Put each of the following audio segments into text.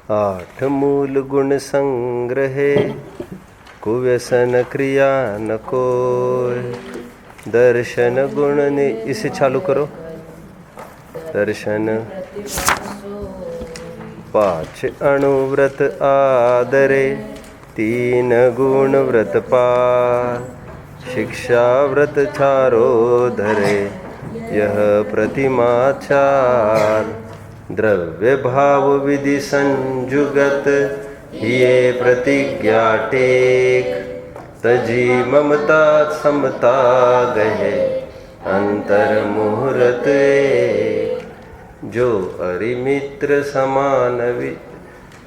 आठ मूल गुण संग्रहे, कुव्यसन क्रिया न कोय। दर्शन गुण ने, इसे चालू करो। दर्शन पाँच अणुव्रत आदरे, तीन गुण व्रत पार। शिक्षा व्रत चारो धरे, यह प्रतिमा चार। द्रव्य भाव विधि संजुगत, ये प्रतिज्ञा टेक। तजी ममता समता गहे, अंतर मुहूर्त एक। जो अरिमित्र समान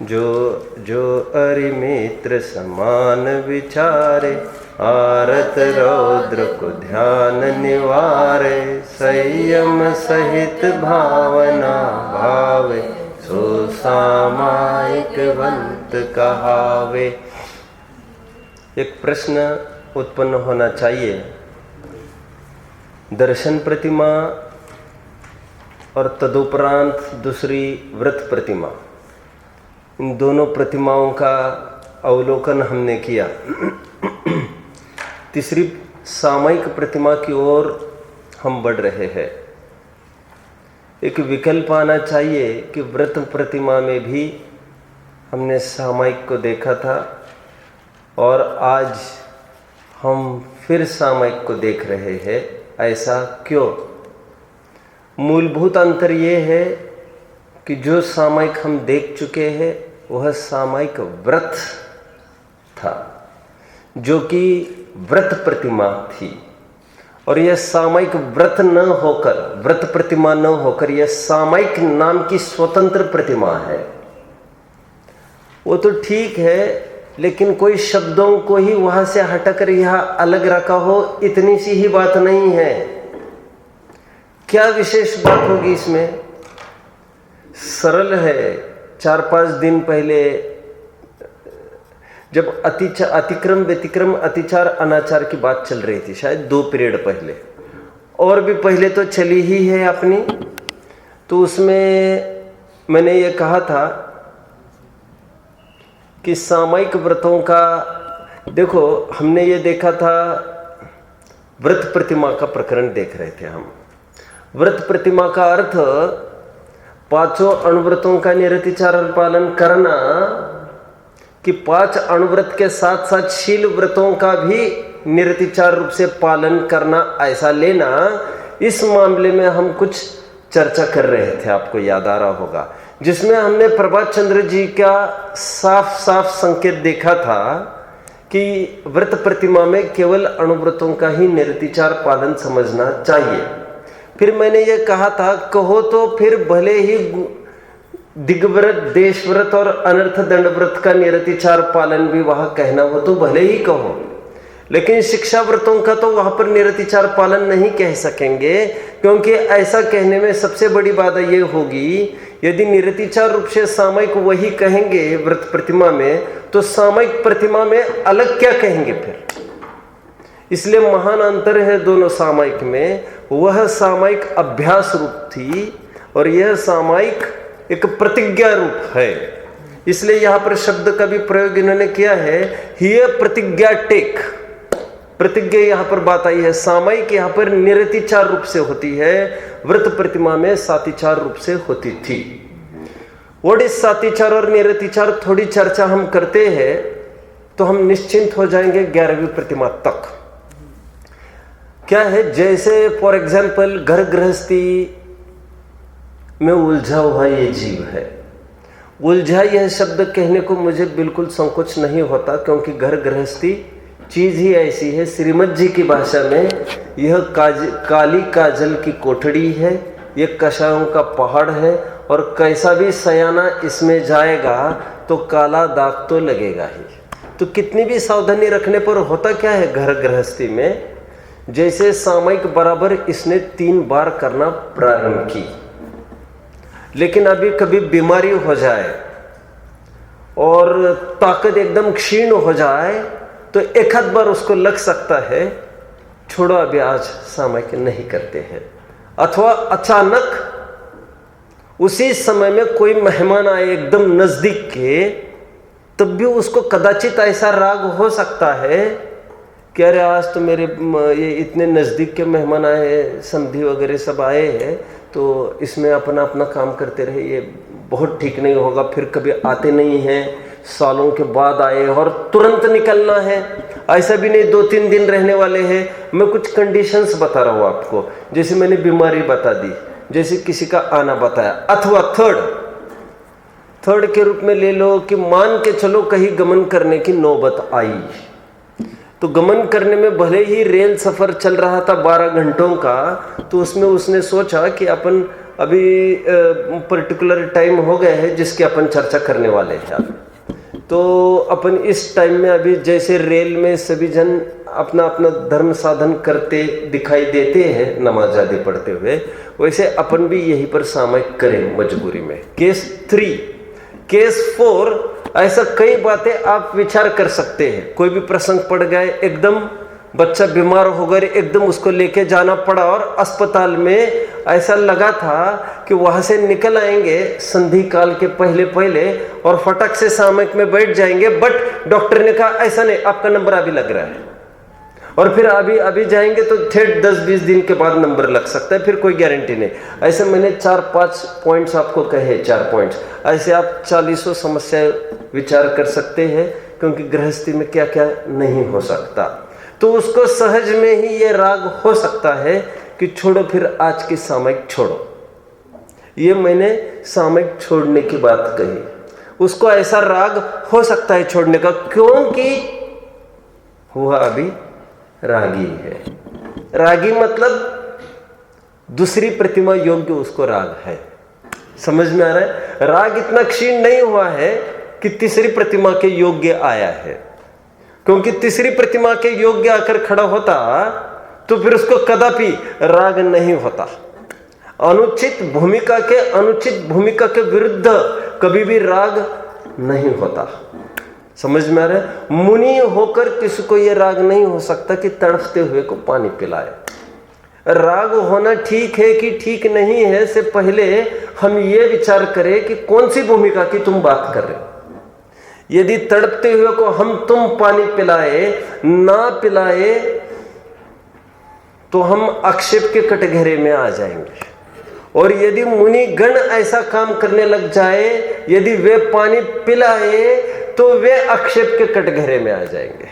जो अरिमित्र समान विचारे, आरत रौद्र को ध्यान निवारे। संयम सहित भावना भावे, सो सामायिक वंत कहावे। एक प्रश्न उत्पन्न होना चाहिए, दर्शन प्रतिमा और तदुपरांत दूसरी व्रत प्रतिमा, इन दोनों प्रतिमाओं का अवलोकन हमने किया। तीसरी सामयिक प्रतिमा की ओर हम बढ़ रहे हैं। एक विकल्प आना चाहिए कि व्रत प्रतिमा में भी हमने सामयिक को देखा था और आज हम फिर सामयिक को देख रहे हैं। ऐसा क्यों? मूलभूत अंतर ये है कि जो सामयिक हम देख चुके हैं वह सामयिक व्रत था, जो कि व्रत प्रतिमा थी। और यह सामयिक व्रत न होकर, व्रत प्रतिमा न होकर, यह सामयिक नाम की स्वतंत्र प्रतिमा है। वो तो ठीक है, लेकिन कोई शब्दों को ही वहां से हटाकर यह अलग रखा हो, इतनी सी ही बात नहीं है। क्या विशेष बात होगी इसमें? सरल है। 4-5 दिन पहले जब अतिक्रम व्यतिक्रम अतिचार अनाचार की बात चल रही थी, शायद 2 पीरियड पहले, और भी पहले तो चली ही है अपनी, तो उसमें मैंने ये कहा था कि सामयिक व्रतों का, देखो हमने ये देखा था, व्रत प्रतिमा का प्रकरण देख रहे थे हम। व्रत प्रतिमा का अर्थ 5 अणुव्रतों का निरतिचार पालन करना, कि 5 अणुव्रत के साथ साथ शील व्रतों का भी निरतिचार रूप से पालन करना, ऐसा लेना। इस मामले में हम कुछ चर्चा कर रहे थे, आपको याद आ रहा होगा, जिसमें हमने प्रभात चंद्र जी का साफ साफ संकेत देखा था कि व्रत प्रतिमा में केवल अणुव्रतों का ही निरतिचार पालन समझना चाहिए। फिर मैंने ये कहा था, कहो तो फिर भले ही दिग्व्रत, देशव्रत और अनर्थ दंड व्रत का निरतिचार पालन भी वहां कहना हो तो भले ही कहो, लेकिन शिक्षा व्रतों का तो वहां पर निरतिचार पालन नहीं कह सकेंगे, क्योंकि ऐसा कहने में सबसे बड़ी बात ये होगी, यदि निरतिचार रूप से सामयिक वही कहेंगे व्रत प्रतिमा में, तो सामयिक प्रतिमा में अलग क्या कहेंगे फिर? इसलिए महान अंतर है दोनों सामयिक में। वह सामयिक अभ्यास रूप थी और यह सामयिक एक प्रतिज्ञा रूप है। इसलिए यहां पर शब्द का भी प्रयोग इन्होंने किया है, हिय प्रतिज्ञा टेक। प्रतिज्ञा यहां पर बात आई है। सामयिक यहां पर निरतिचार रूप से होती है, व्रत प्रतिमा में सातिचार रूप से होती थी। व्हाट इज सातिचार और निरतिचार, थोड़ी चर्चा हम करते हैं तो हम निश्चिंत हो जाएंगे 11वीं प्रतिमा तक। क्या है, जैसे फॉर एग्जाम्पल घर गृहस्थी में उलझा हुआ ये जीव है। उलझा यह शब्द कहने को मुझे बिल्कुल संकोच नहीं होता, क्योंकि घर गृहस्थी चीज ही ऐसी है। श्रीमद जी की भाषा में यह काली काजल की कोठड़ी है, यह कषायों का पहाड़ है, और कैसा भी सयाना इसमें जाएगा तो काला दाग तो लगेगा ही। तो कितनी भी सावधानी रखने पर होता क्या है घर गृहस्थी में, जैसे सामयिक बराबर इसने 3 बार करना प्रारंभ की, लेकिन अभी कभी बीमारी हो जाए और ताकत एकदम क्षीण हो जाए तो एक आध बार उसको लग सकता है, छोड़ो अभी आज सामयिक नहीं करते हैं। अथवा अचानक उसी समय में कोई मेहमान आए एकदम नजदीक के, तब भी उसको कदाचित ऐसा राग हो सकता है कि अरे आज तो मेरे ये इतने नज़दीक के मेहमान आए हैं, समधी वगैरह सब आए हैं, तो इसमें अपना अपना काम करते रहे, ये बहुत ठीक नहीं होगा, फिर कभी आते नहीं हैं, सालों के बाद आए और तुरंत निकलना है, ऐसा भी नहीं 2-3 दिन रहने वाले हैं। मैं कुछ कंडीशंस बता रहा हूँ आपको, जैसे मैंने बीमारी बता दी, जैसे किसी का आना बताया, अथवा थर्ड के रूप में ले लो कि मान के चलो कहीं गमन करने की नौबत आई, तो गमन करने में भले ही रेल सफ़र चल रहा था 12 घंटों का, तो उसमें उसने सोचा कि अपन अभी पर्टिकुलर टाइम हो गए हैं जिसकी अपन चर्चा करने वाले हैं, तो अपन इस टाइम में अभी जैसे रेल में सभी जन अपना अपना धर्म साधन करते दिखाई देते हैं नमाज आदि पढ़ते हुए, वैसे अपन भी यहीं पर सामयिक करें मजबूरी में। केस 3, केस 4, ऐसा कई बातें आप विचार कर सकते हैं। कोई भी प्रसंग पड़ गए, एकदम बच्चा बीमार हो गया, एकदम उसको लेके जाना पड़ा और अस्पताल में ऐसा लगा था कि वहाँ से निकल आएंगे संधि काल के पहले और फटक से सामयिक में बैठ जाएंगे, बट डॉक्टर ने कहा ऐसा नहीं, आपका नंबर अभी लग रहा है, और फिर अभी जाएंगे तो ठेठ 10-20 दिन के बाद नंबर लग सकता है, फिर कोई गारंटी नहीं। ऐसे मैंने 4-5 पॉइंट्स आपको कहे, 4 पॉइंट्स, ऐसे आप 40 समस्याएं विचार कर सकते हैं, क्योंकि गृहस्थी में क्या क्या नहीं हो सकता। तो उसको सहज में ही ये राग हो सकता है कि छोड़ो, फिर आज की सामयिक छोड़ो। ये मैंने सामयिक छोड़ने की बात कही, उसको ऐसा राग हो सकता है छोड़ने का, क्योंकि हुआ अभी रागी है। रागी मतलब दूसरी प्रतिमा योग्य उसको राग है। समझ में आ रहा है? राग इतना क्षीण नहीं हुआ है कि तीसरी प्रतिमा के योग्य आया है, क्योंकि तीसरी प्रतिमा के योग्य आकर खड़ा होता तो फिर उसको कदापि राग नहीं होता। अनुचित भूमिका के विरुद्ध कभी भी राग नहीं होता। समझ में आ रहा है? मुनि होकर किसी को यह राग नहीं हो सकता कि तड़पते हुए को पानी पिलाए। राग होना ठीक है कि ठीक नहीं है से पहले हम ये विचार करें कि कौन सी भूमिका की तुम बात कर रहे हो। यदि तड़पते हुए को हम तुम पानी पिलाए ना पिलाए तो हम आक्षेप के कटघरे में आ जाएंगे, और यदि मुनि गण ऐसा काम करने लग जाए, यदि वे पानी पिलाए तो वे आक्षेप के कटघरे में आ जाएंगे।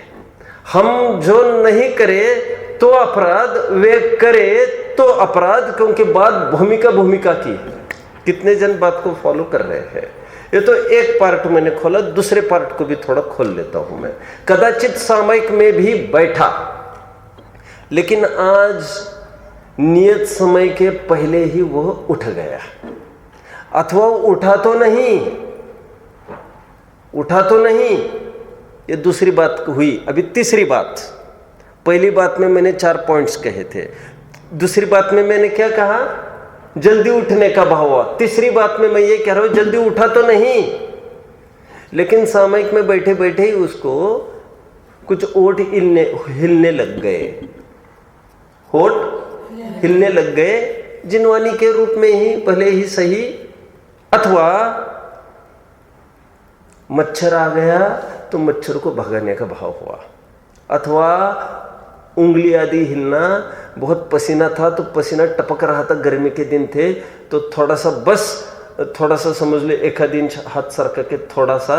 हम जो नहीं करें तो अपराध, वे करे तो अपराध, क्योंकि बात भूमिका की है। कितने जन बात को फॉलो कर रहे हैं? ये तो एक पार्ट मैंने खोला, दूसरे पार्ट को भी थोड़ा खोल लेता हूं मैं। कदाचित सामयिक में भी बैठा, लेकिन आज नियत समय के पहले ही वो उठ गया, अथवा उठा तो नहीं, ये दूसरी बात हुई। अभी तीसरी बात, पहली बात में मैंने 4 पॉइंट्स कहे थे, दूसरी बात में मैंने क्या कहा? जल्दी उठने का भाव हुआ। तीसरी बात में मैं ये कह रहा हूं जल्दी उठा तो नहीं, लेकिन सामयिक में बैठे बैठे ही उसको कुछ ओठ हिलने लग गए, होठ हिलने लग गए, जिनवानी के रूप में ही भले ही सही, अथवा मच्छर आ गया तो मच्छर को भगाने का भाव हुआ, अथवा उंगली आदि हिलना, बहुत पसीना था तो पसीना टपक रहा था, गर्मी के दिन थे तो थोड़ा सा समझ ले 1 इंच हाथ सरका के थोड़ा सा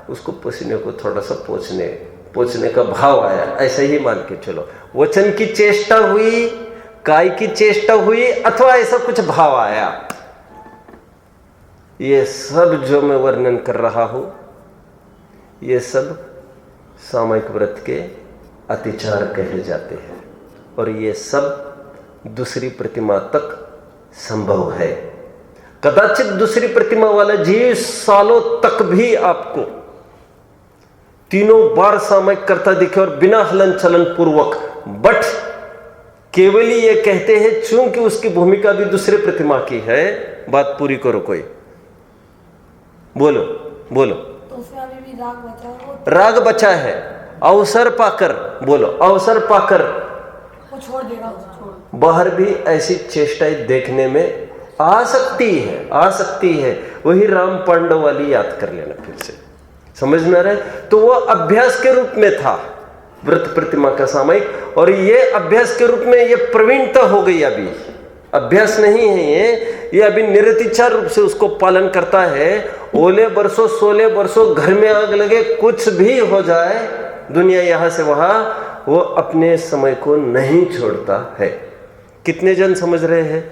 उसको पसीने को थोड़ा सा पोंछने का भाव आया, ऐसा ही मान के चलो। वचन की चेष्टा हुई, काय की चेष्टा हुई, अथवा ऐसा कुछ भाव आया। ये सब जो मैं वर्णन कर रहा हूं, ये सब सामयिक व्रत के अतिचार कहे जाते हैं, और ये सब दूसरी प्रतिमा तक संभव है। कदाचित दूसरी प्रतिमा वाला जीव सालों तक भी आपको 3 बार सामयिक करता दिखे और बिना हलन चलन पूर्वक, बट केवल ही ये कहते हैं चूंकि उसकी भूमिका भी दूसरे प्रतिमा की है। बात पूरी करो, कोई बोलो। तो उसमें अभी भी राग बचा है, अवसर पाकर, बोलो अवसर पाकर वो छोड़ देगा, उसको बाहर भी ऐसी चेष्टाएं देखने में आसक्ति है। वही राम पांडव वाली याद कर लेना फिर से, समझ में आ रहा है। तो वो अभ्यास के रूप में था व्रत प्रतिमा का सामयिक, और ये अभ्यास के रूप में ये प्रवीणता हो गई। अभी अभ्यास नहीं है ये अभी निरतिचार रूप से उसको पालन करता है। ओले बरसों 16 बरसों घर में आग लगे, कुछ भी हो जाए, दुनिया यहां से वहां, वो अपने समय को नहीं छोड़ता है। कितने जन समझ रहे हैं?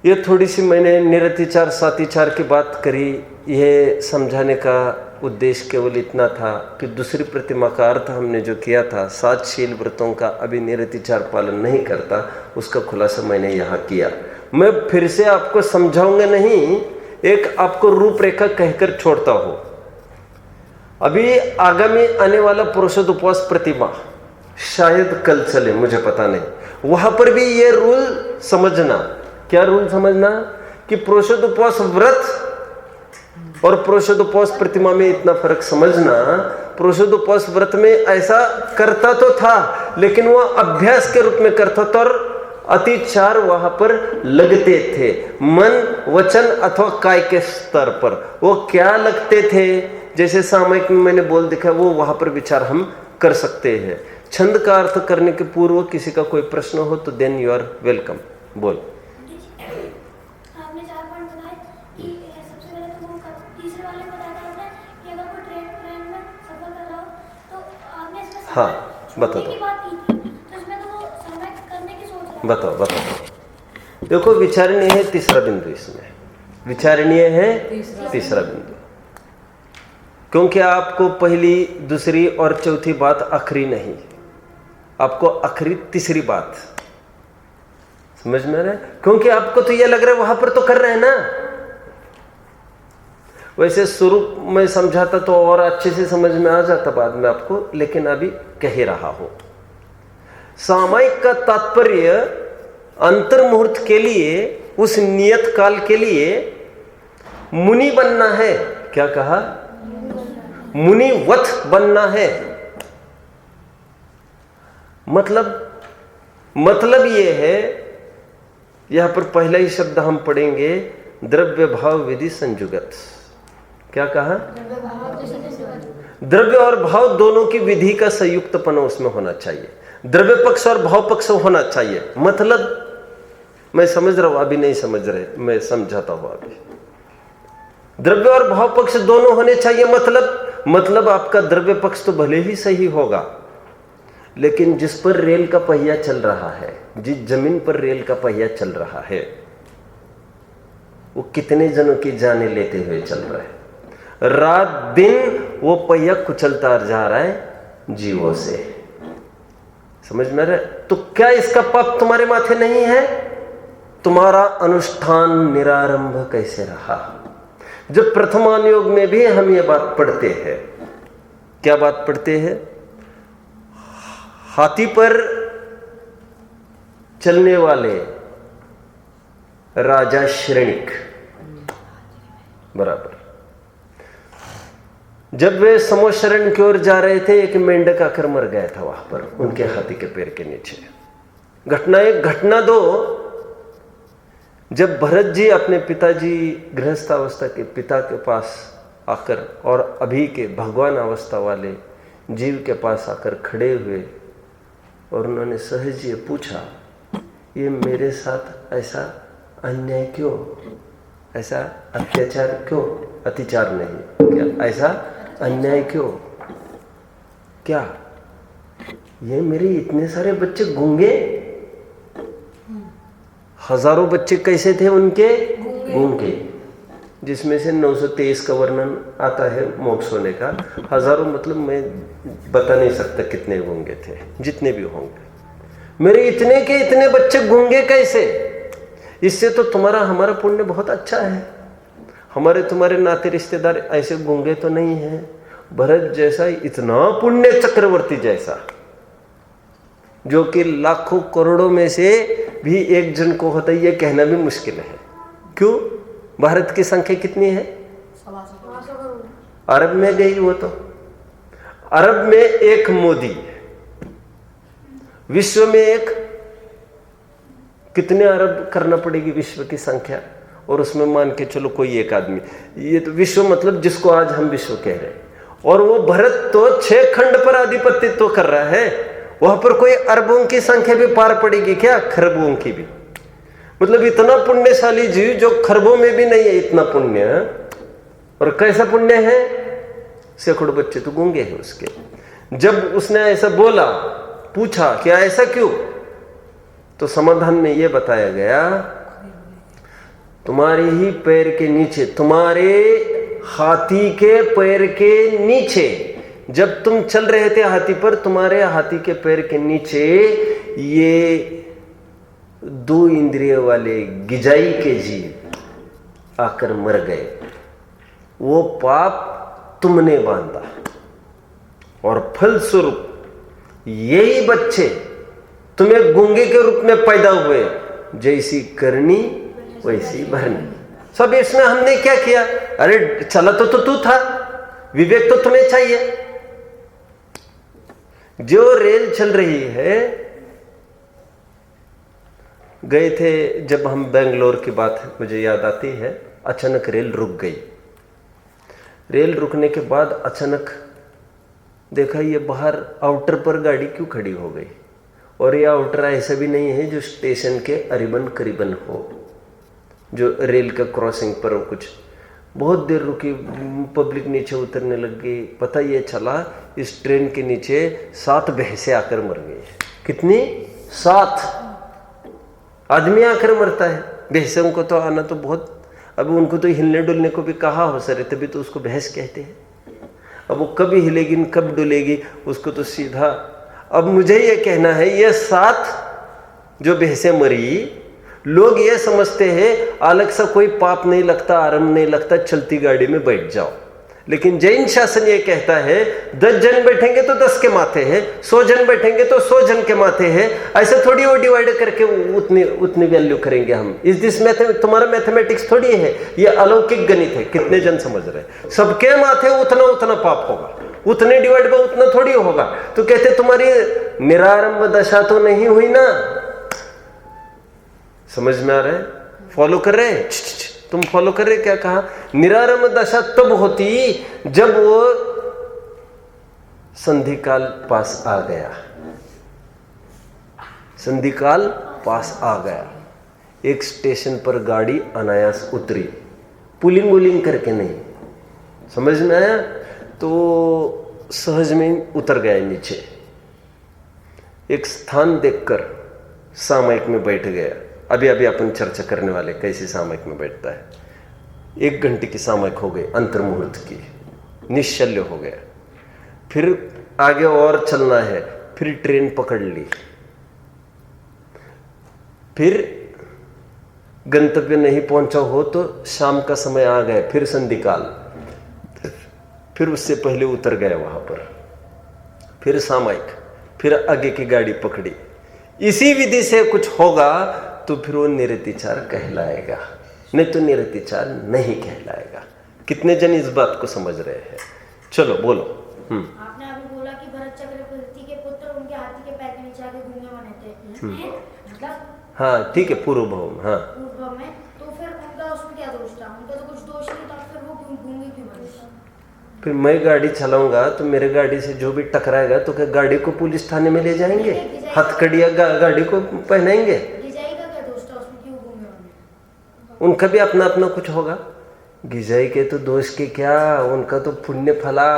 ये थोड़ी सी मैंने निरतिचार सातिचार की बात करी, ये समझाने का उद्देश्य केवल इतना था कि दूसरी प्रतिमा का अर्थ हमने जो किया था, सातशील व्रतों का अभी निरतिचार पालन नहीं करता, उसका खुलासा मैंने यहाँ किया। मैं फिर से आपको समझाऊंगा नहीं, एक आपको रूपरेखा कहकर छोड़ता हूँ। अभी आगामी आने वाला पुरुषोत्तम उपवास प्रतिमा शायद कल चले, मुझे पता नहीं, वहां पर भी ये रूल समझना। क्या रूल समझना? कि पुरुषोत्तम उपवास व्रत और पुरुषोत्तम उपवास प्रतिमा में इतना फर्क समझना। पुरुषोत्तम उपवास व्रत में ऐसा करता तो था, लेकिन वह अभ्यास के रूप में करता था, और अतिचार वहां पर लगते थे, मन वचन अथवा काय के स्तर पर। वो क्या लगते थे, जैसे सामयिक में मैंने बोल दिखा, वो वहां पर विचार हम कर सकते हैं। छंद का अर्थ करने के पूर्व किसी का कोई प्रश्न हो तो देन यू आर वेलकम। बोल। आपने 4 पॉइंट बताए कि सबसे पहले तो वो तीसरे वाले बताया था आपने कि अगर कोई ट्रेन में सफर कर रहा हो तो आपने इसमें हाँ, बता दो। की बात की थी, तो इसमें तो वो समय करने की सोच रहा है। बताओ। देखो, विचारणीय है तीसरा बिंदु, इसमें विचारणीय है तीसरा बिंदु, क्योंकि आपको पहली दूसरी और चौथी बात आखिरी नहीं, आपको आखिरी तीसरी बात समझ में आ रहा है। क्योंकि आपको तो यह लग रहा है वहां पर तो कर रहे हैं ना। वैसे शुरू में समझाता तो और अच्छे से समझ में आ जाता बाद में आपको, लेकिन अभी कह ही रहा हूं। सामयिक का तात्पर्य अंतर मुहूर्त के लिए, उस नियत काल के लिए मुनि बनना है। क्या कहा? मुनिवत बनना है। मतलब ये है, यहां पर पहला ही शब्द हम पढ़ेंगे, द्रव्य भाव विधि संजुगत। क्या कहा? द्रव्य और भाव दोनों की विधि का संयुक्तपन उसमें होना चाहिए, द्रव्य पक्ष और भाव पक्ष होना चाहिए। मतलब मैं समझ रहा हूं, अभी नहीं समझ रहे, मैं समझाता हूं अभी। द्रव्य और भाव पक्ष दोनों होने चाहिए। मतलब आपका द्रव्य पक्ष तो भले ही सही होगा, लेकिन जिस पर रेल का पहिया चल रहा है, जिस जमीन पर रेल का पहिया चल रहा है, वो कितने जनों की जाने लेते हुए चल रहा है। रात दिन वो पहिया कुचलता जा रहा है जीवों से। समझ में आ रहा है? तो क्या इसका पाप तुम्हारे माथे नहीं है? तुम्हारा अनुष्ठान निरारंभ कैसे रहा? जब प्रथमानुयोग में भी हम ये बात पढ़ते हैं, क्या बात पढ़ते हैं? हाथी पर चलने वाले राजा श्रेणिक बराबर, जब वे समोशरण की ओर जा रहे थे, एक मेंढक आकर मर गया था वहां पर, उनके हाथी के पैर के नीचे। घटना 1, घटना 2, जब भरत जी अपने पिताजी गृहस्थावस्था के पिता के पास आकर और अभी के भगवान अवस्था वाले जीव के पास आकर खड़े हुए और उन्होंने सहज ये पूछा, ये मेरे साथ ऐसा अन्याय क्यों, ऐसा अत्याचार क्यों, अतिचार नहीं, क्या ऐसा अन्याय क्यों, क्या ये मेरे इतने सारे बच्चे गूंगे, हजारों बच्चे कैसे थे उनके? गूंगे, जिसमें से 923 का वर्णन आता है मोक्ष होने का। हजारों मतलब मैं बता नहीं सकता कितने गूंगे थे, जितने भी होंगे। मेरे इतने के इतने बच्चे गूंगे कैसे? इससे तो तुम्हारा हमारा पुण्य बहुत अच्छा है। हमारे तुम्हारे नाते रिश्तेदार ऐसे गूंगे तो नहीं है। भरत जैसा इतना पुण्य चक्रवर्ती जैसा, जो कि लाखों करोड़ों में से भी एक जन को होता है, ये कहना भी मुश्किल है। क्यों? भारत की संख्या कितनी है? अरब में गई वो तो। अरब में एक मोदी, विश्व में एक कितने अरब करना पड़ेगी विश्व की संख्या, और उसमें मान के चलो कोई एक आदमी, ये तो विश्व मतलब जिसको आज हम विश्व कह रहे हैं। और वो भरत तो 6 खंड पर आधिपत्य तो कर रहा है, वहां पर कोई अरबों की संख्या भी पार पड़ेगी क्या, खरबों की भी। मतलब इतना पुण्यशाली जीव जो खरबों में भी नहीं है इतना पुण्य। और कैसा पुण्य है, सैकड़ों बच्चे तो गूंगे हैं उसके। जब उसने ऐसा बोला, पूछा कि ऐसा क्यों, तो समाधान में यह बताया गया, तुम्हारे ही पैर के नीचे, तुम्हारे हाथी के पैर के नीचे, जब तुम चल रहे थे हाथी पर, तुम्हारे हाथी के पैर के नीचे ये 2 इंद्रिय वाले गिजाई के जीव आकर मर गए। वो पाप तुमने बांधा, और फलस्वरूप यही बच्चे तुम्हें गूंगे के रूप में पैदा हुए। जैसी करनी वैसी भरनी। सब इसमें हमने क्या किया, अरे चला तो तू था, विवेक तो तुम्हें चाहिए। जो रेल चल रही है, गए थे जब हम बेंगलोर की बात मुझे याद आती है, अचानक रेल रुक गई। रेल रुकने के बाद अचानक देखा ये बाहर आउटर पर गाड़ी क्यों खड़ी हो गई, और ये आउटर ऐसा भी नहीं है जो स्टेशन के करीबन करीबन हो, जो रेल का क्रॉसिंग पर हो। कुछ बहुत देर रुकी, पब्लिक नीचे उतरने लग गई। पता ये चला इस ट्रेन के नीचे 7 भैंसे आकर मर गई। कितनी? 7 आदमी आकर मरता है। भैंसों को तो आना तो बहुत, अब उनको तो हिलने डुलने को भी कहा हो सर, तभी तो उसको भैंस कहते हैं। अब वो कभी हिलेगी कब डुलेगी उसको तो सीधा। अब मुझे ये कहना है, ये 7 जो भैंसें मरी, लोग ये समझते हैं अलग सा कोई पाप नहीं लगता, आराम नहीं लगता, चलती गाड़ी में बैठ जाओ। लेकिन जैन शासन ये कहता है 10 जन बैठेंगे तो 10 के माथे हैं, 100 जन बैठेंगे तो 100 जन के माथे हैं। ऐसे थोड़ी वो डिवाइड करके उतनी वैल्यू करेंगे हम। इस दिस तुम्हारा मैथमेटिक्स थोड़ी है, ये अलौकिक गणित है। कितने जन समझ रहे हैं? सबके माथे उतना उतना पाप होगा, उतने डिवाइड में उतना थोड़ी होगा। तो कहते तुम्हारी निरारंभ दशा तो नहीं हुई ना। समझ में आ रहा है? फॉलो कर रहे हैं? तुम फॉलो कर रहे? क्या कहा? निरारंभ दशा तब होती जब वो संधिकाल पास आ गया। संधिकाल पास आ गया, एक स्टेशन पर गाड़ी अनायास उतरी, पुलिंग वुलिंग करके नहीं। समझ में आया? तो सहज में उतर गया नीचे, एक स्थान देखकर सामयिक में बैठ गया। अभी अभी अपन चर्चा करने वाले कैसे सामयिक में बैठता है। 1 घंटे की सामयिक हो गई, अंतर्मुहूर्त की, निश्चल्य हो गया। फिर आगे और चलना है, फिर ट्रेन पकड़ ली, फिर गंतव्य नहीं पहुंचा हो तो शाम का समय आ गया, फिर संधिकाल, फिर उससे पहले उतर गया वहां पर, फिर सामयिक, फिर आगे की गाड़ी पकड़ी। इसी विधि से कुछ होगा तो फिर वो निरतिचार कहलाएगा, नहीं तो निरतिचार नहीं कहलाएगा। कितने जन इस बात को समझ रहे हैं? चलो बोलो। आपने अभी बोला कि भरत चक्रवर्ती के पुत्र उनके हाथी के पैर के नीचे आके गूंगे बने थे, मतलब हाँ ठीक है, पूर्व भाव। हाँ पूर्व में, तो फिर उनका उसमें क्या दोष था? उनका तो कुछ दोष नहीं था, फिर वो गूंगे क्यों बने? फिर मैं गाड़ी चलाऊंगा तो मेरे गाड़ी से जो भी टकराएगा तो क्या गाड़ी को पुलिस थाने में ले जाएंगे? हथकड़िया गाड़ी को पहनाएंगे? उनका भी अपना अपना कुछ होगा। गिजाई के तो दोष के क्या, उनका तो पुण्य फला।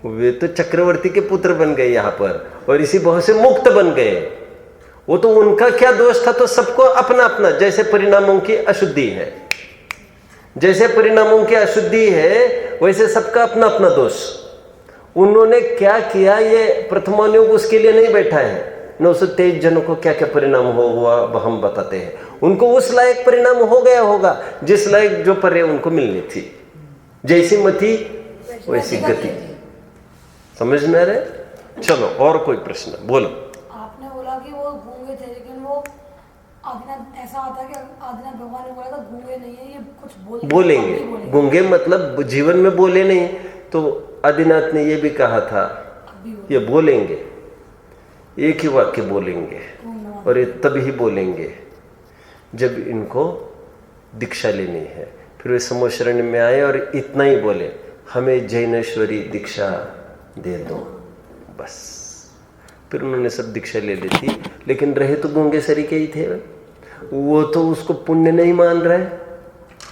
वे तो चक्रवर्ती के पुत्र बन गए यहाँ पर, और इसी बहुत से मुक्त बन गए। वो तो उनका क्या दोष था? तो सबको अपना अपना, जैसे परिणामों की अशुद्धि है, जैसे परिणामों की अशुद्धि है वैसे सबका अपना अपना दोष। उन्होंने क्या किया ये प्रथमानुयोग उसके लिए नहीं बैठा है। 923 जनों को क्या क्या परिणाम हुआ हम बताते हैं। उनको उस लायक परिणाम हो गया होगा जिस लायक जो पर्याय उनको मिलनी थी। जैसी मति वैसी गति। समझ में आ रहा है? चलो और कोई प्रश्न बोलो। आपने बोला कि वो गूंगे थे, लेकिन वो आदिनाथ, ऐसा आता है कि आदिनाथ भगवान ने बोला था गूंगे नहीं है, ये कुछ बोलेंगे। गूंगे मतलब जीवन में बोले नहीं, तो आदिनाथ ने ये भी कहा था ये बोलेंगे। एक ही वाक्य बोलेंगे और ये तभी बोलेंगे जब इनको दीक्षा लेनी है। फिर वे समोशरण में आए और इतना ही बोले, हमें जैनेश्वरी दीक्षा दे दो, बस। फिर उन्होंने सब दीक्षा ले ली थी, लेकिन रहे तो गूंगे सरीके ही थे। वो तो उसको पुण्य नहीं मान रहे।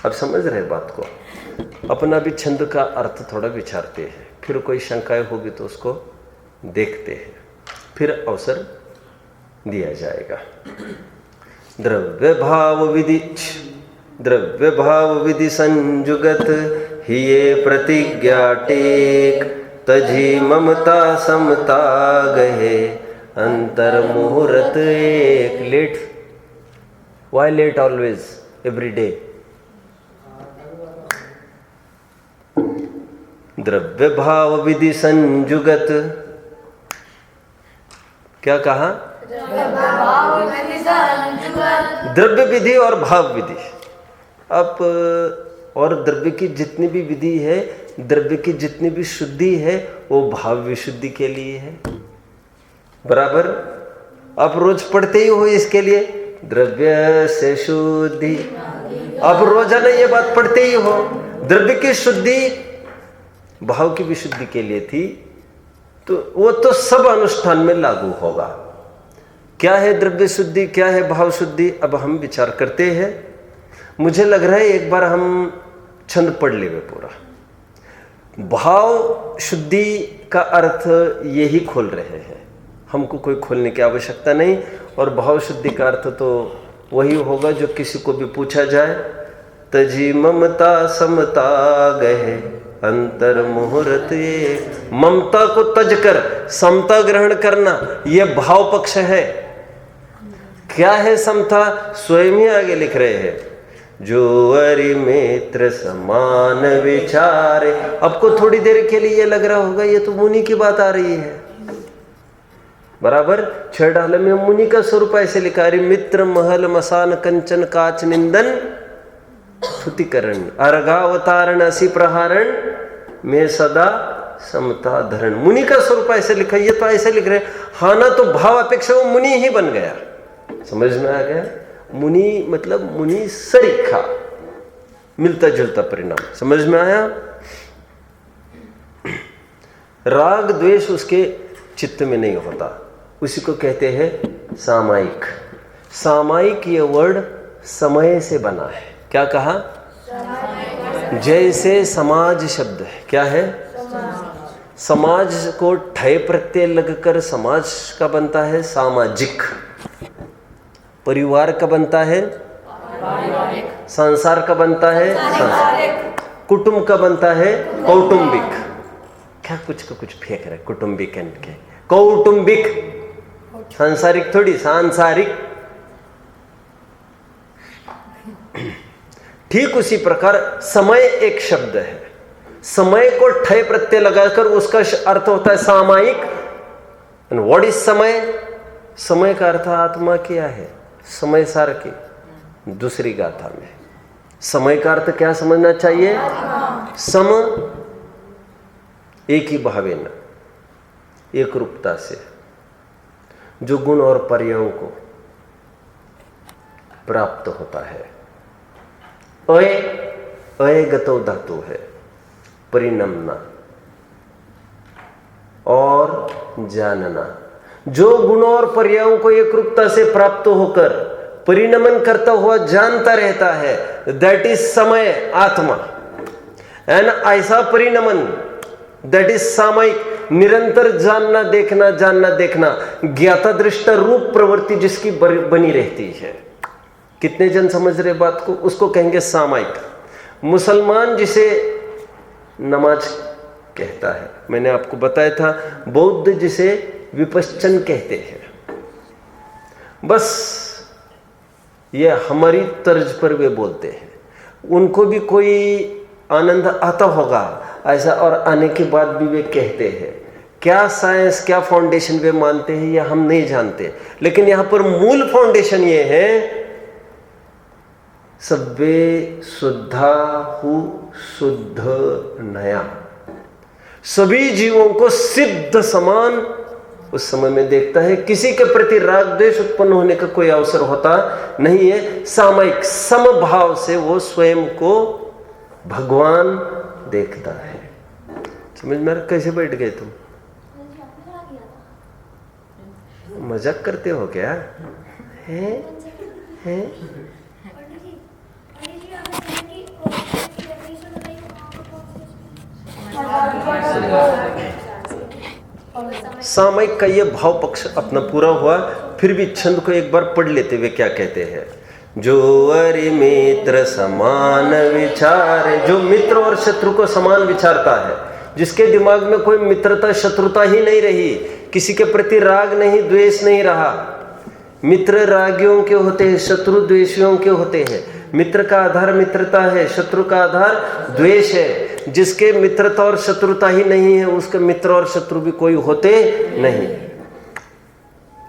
अब समझ रहे बात को। अपना भी छंद का अर्थ थोड़ा विचारते हैं, फिर कोई शंकाएं होगी तो उसको देखते हैं, फिर अवसर दिया जाएगा। द्रव्य भाव विधि संजुगत ही ये प्रतिज्ञा टेक, तजी ममता समता गहे अंतर मुहूर्त एक। Late, why late always, every day? द्रव्य भाव विधि संजुगत, क्या कहा? द्रव्य विधि और भाव विधि। अब और द्रव्य की जितनी भी विधि है, द्रव्य की जितनी भी शुद्धि है, वो भाव विशुद्धि के लिए है। बराबर? आप रोज पढ़ते ही हो इसके लिए, द्रव्य से शुद्धि। आप रोजाना ये बात पढ़ते ही हो। द्रव्य की शुद्धि भाव की विशुद्धि के लिए थी, तो वो तो सब अनुष्ठान में लागू होगा। क्या है द्रव्य शुद्धि, क्या है भाव शुद्धि, अब हम विचार करते हैं। मुझे लग रहा है एक बार हम छंद पढ़ लेंगे पूरा। भाव शुद्धि का अर्थ यही खोल रहे हैं, हमको कोई खोलने की आवश्यकता नहीं। और भाव शुद्धि का अर्थ तो वही होगा जो किसी को भी पूछा जाए, तजी ममता समता गए अंतर मुहूर्त एक। ममता को तज कर समता ग्रहण करना, यह भाव पक्ष है। क्या है समता? स्वयं ही आगे लिख रहे हैं, जो अरि मित्र समान विचारे। आपको थोड़ी देर के लिए ये लग रहा होगा ये तो मुनि की बात आ रही है। बराबर? 6 डाल में मुनि का स्वरूप ऐसे लिखा, अरि मित्र महल मसान कंचन काच निंदन थुतिकरण अर्घावतारण असी प्रहारण में सदा समता धरण। मुनि का स्वरूप ऐसे लिखा, ये तो ऐसे लिख रहे। हाँ ना, तो भाव अपेक्षा वो मुनि ही बन गया। समझ में आ गया? मुनि मतलब मुनि सरीखा, मिलता जुलता परिणाम। समझ में आया? राग द्वेष उसके चित्त में नहीं होता, उसी को कहते हैं सामायिक। सामायिक ये वर्ड समय से बना है। क्या कहा? जैसे समाज शब्द है, क्या है? समाज को ठय प्रत्यय लगकर समाज का बनता है सामाजिक। परिवार का बनता है संसार का बनता है संसारिक। कुटुंब का बनता है कौटुंबिक। क्या कुछ को कुछ फेंक रहे कुटुंबिक एंड के कौटुंबिक, सांसारिक थोड़ी, सांसारिक। ठीक उसी प्रकार समय एक शब्द है, समय को ठय प्रत्यय लगाकर उसका अर्थ होता है सामायिक। एंड व्हाट इज समय? समय का अर्थ आत्मा क्या है? समय सार की दूसरी गाथा में समय का अर्थ क्या समझना चाहिए? सम, एक ही भावेन, एक रूपता से, जो गुण और पर्यायों को प्राप्त होता है। अय गतो धातु है, परिणमना और जानना। जो गुणों और पर्यायों को एक रूपता से प्राप्त होकर परिणमन करता हुआ जानता रहता है, दैट इज समय, आत्मा। एंड ऐसा परिणमन, दैट इज सामयिक, निरंतर जानना देखना, जानना देखना, ज्ञाता दृष्टा रूप प्रवृत्ति जिसकी बनी रहती है। कितने जन समझ रहे बात को? उसको कहेंगे सामयिक। मुसलमान जिसे नमाज कहता है, मैंने आपको बताया था, बौद्ध जिसे विपश्चन कहते हैं। बस ये हमारी तर्ज पर वे बोलते हैं। उनको भी कोई आनंद आता होगा ऐसा, और आने के बाद भी वे कहते हैं। क्या साइंस, क्या फाउंडेशन वे मानते हैं यह हम नहीं जानते, लेकिन यहां पर मूल फाउंडेशन ये है, सब्बे शुद्धा हु शुद्ध नया। सभी जीवों को सिद्ध समान उस समय में देखता है किसी के प्रति राग द्वेष उत्पन्न होने का कोई अवसर होता नहीं है। सामयिक समभाव से वो स्वयं को भगवान देखता है। समझ में आ रहा? कैसे बैठ गए तुम? मजाक करते हो क्या? हैं? सामयिक का ये भाव पक्ष अपना पूरा हुआ। फिर भी छंद को एक बार पढ़ लेते हुए क्या कहते हैं? जो अरि मित्र समान विचार, जो मित्र और शत्रु को समान विचारता है, जिसके दिमाग में कोई मित्रता शत्रुता ही नहीं रही, किसी के प्रति राग नहीं द्वेष नहीं रहा। मित्र रागियों के होते हैं, शत्रु द्वेषियों के होते हैं। मित्र का आधार मित्रता है, शत्रु का आधार द्वेष है। जिसके मित्रता और शत्रुता ही नहीं है, उसके मित्र और शत्रु भी कोई होते नहीं।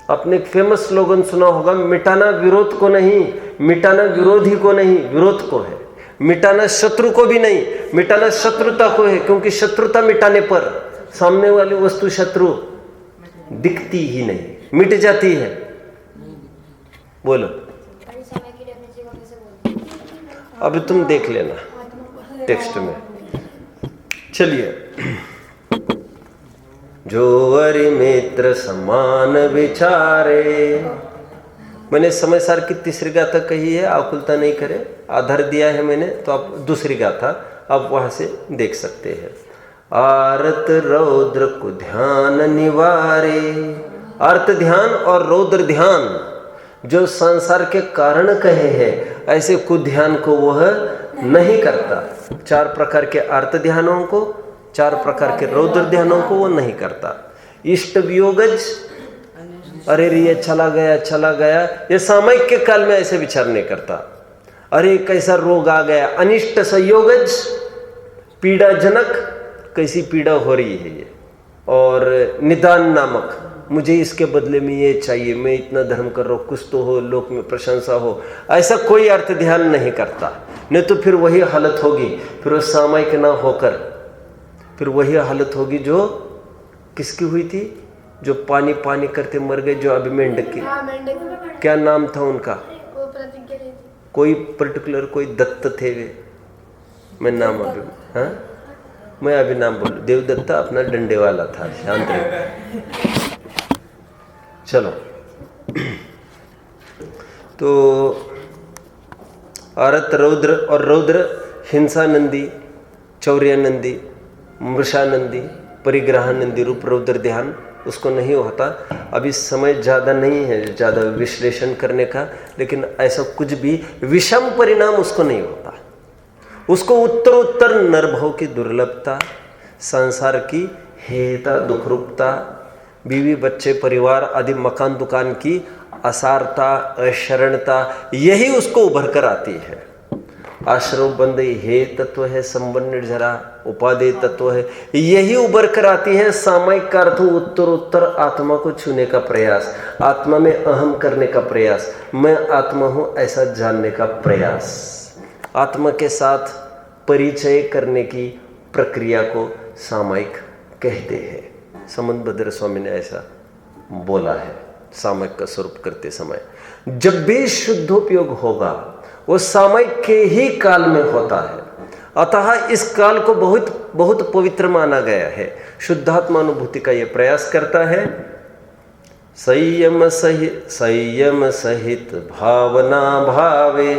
आपने एक फेमस स्लोगन सुना होगा, मिटाना विरोध को नहीं, मिटाना विरोधी को नहीं, विरोध को है। मिटाना शत्रु को भी नहीं, मिटाना शत्रुता को है, क्योंकि शत्रुता मिटाने पर सामने वाली वस्तु शत्रु दिखती ही नहीं, मिट जाती है। बोलो, अभी तुम देख लेना टेक्स्ट में। चलिए, जो अरि मित्र समान विचारे। मैंने समय सार की तीसरी गाथा कही है, आकुलता नहीं करे, आधार दिया है मैंने, तो आप दूसरी गाथा आप वहां से देख सकते हैं। आरत रौद्र को ध्यान निवारे। अर्थ ध्यान और रौद्र ध्यान जो संसार के कारण कहे हैं, ऐसे कुध्यान को वह नहीं करता। 4 प्रकार के अर्थ ध्यानों को, 4 प्रकार के रौद्र ध्यानों को वो नहीं करता। इष्ट वियोगज, अरे ये चला गया, ये सामयिक के काल में ऐसे विचार नहीं करता। अरे कैसा रोग आ गया। अनिष्ट संयोगज, पीड़ाजनक, कैसी पीड़ा हो रही है ये। और निदान नामक, मुझे इसके बदले में ये चाहिए, मैं इतना धर्म कर रहा हूँ, कुछ तो हो, लोक में प्रशंसा हो, ऐसा कोई अर्थ ध्यान नहीं करता। नहीं तो फिर वही हालत होगी, फिर वो सामयिक ना होकर फिर वही हालत होगी जो किसकी हुई थी, जो पानी पानी करते मर गए, जो अभी मेंढक की, क्या नाम था उनका? कोई पर्टिकुलर, कोई दत्त थे वे, मैं नाम अभी, हाँ मैं अभी नाम बोलूं, देवदत्ता अपना डंडे वाला था, शांत रहे। चलो, तो आरत रौद्र, और रौद्र हिंसानंदी, चौर्यानंदी, मृषानंदी, परिग्रहानंदी रूप रौद्र ध्यान उसको नहीं होता। अभी समय ज़्यादा नहीं है ज़्यादा विश्लेषण करने का, लेकिन ऐसा कुछ भी विषम परिणाम उसको नहीं होता। उसको उत्तर नरभव की दुर्लभता, संसार की हेयता, दुखरूपता, बीवी बच्चे परिवार आदि मकान दुकान की असारता, अशरणता, यही उसको उभर कर आती है। आश्रव बंद हे तत्व है, संबंध निर्जरा उपादेय तत्व है, यही उभर कर आती है। सामयिक का अर्थ उत्तर आत्मा को छूने का प्रयास, आत्मा में अहम करने का प्रयास, मैं आत्मा हूं ऐसा जानने का प्रयास, आत्मा के साथ परिचय करने की प्रक्रिया को सामयिक कहते हैं। समंत भद्र स्वामी ने ऐसा बोला है सामयिक का स्वरूप करते समय। जब भी शुद्धोपयोग होगा वो सामयिक के ही काल में होता है, अतः इस काल को बहुत बहुत पवित्र माना गया है। शुद्धात्मा अनुभूति का ये प्रयास करता है। संयम सहित भावना भावे।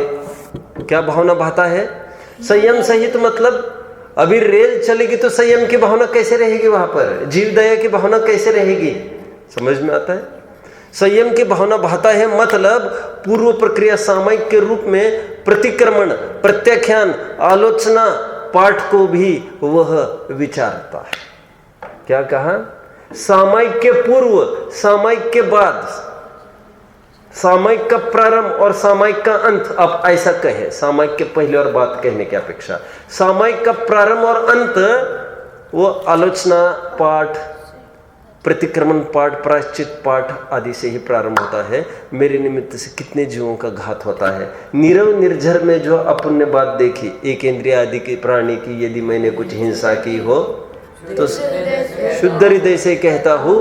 क्या भावना भाता है? संयम सहित मतलब अभी रेल चलेगी तो संयम की भावना कैसे रहेगी, वहां पर जीव दया की भावना कैसे रहेगी, समझ में आता है? संयम की भावना भाता है मतलब पूर्व प्रक्रिया सामयिक के रूप में प्रतिक्रमण, प्रत्याख्यान, आलोचना पाठ को भी वह विचारता है। क्या कहा? सामयिक के पूर्व, सामयिक के बाद, सामयिक का प्रारंभ और सामयिक का अंत। आप ऐसा कहें, सामयिक के पहले और बाद कहने की अपेक्षा सामयिक का प्रारंभ और अंत वो आलोचना पाठ, प्रतिक्रमण पाठ, प्रायश्चित पाठ आदि से ही प्रारंभ होता है। मेरे निमित्त से कितने जीवों का घात होता है। नीरव निर्झर में जो अपुण्य बात देखी, एक इंद्रिय आदि के प्राणी की यदि मैंने कुछ हिंसा की हो तो शुद्ध हृदय से कहता हूँ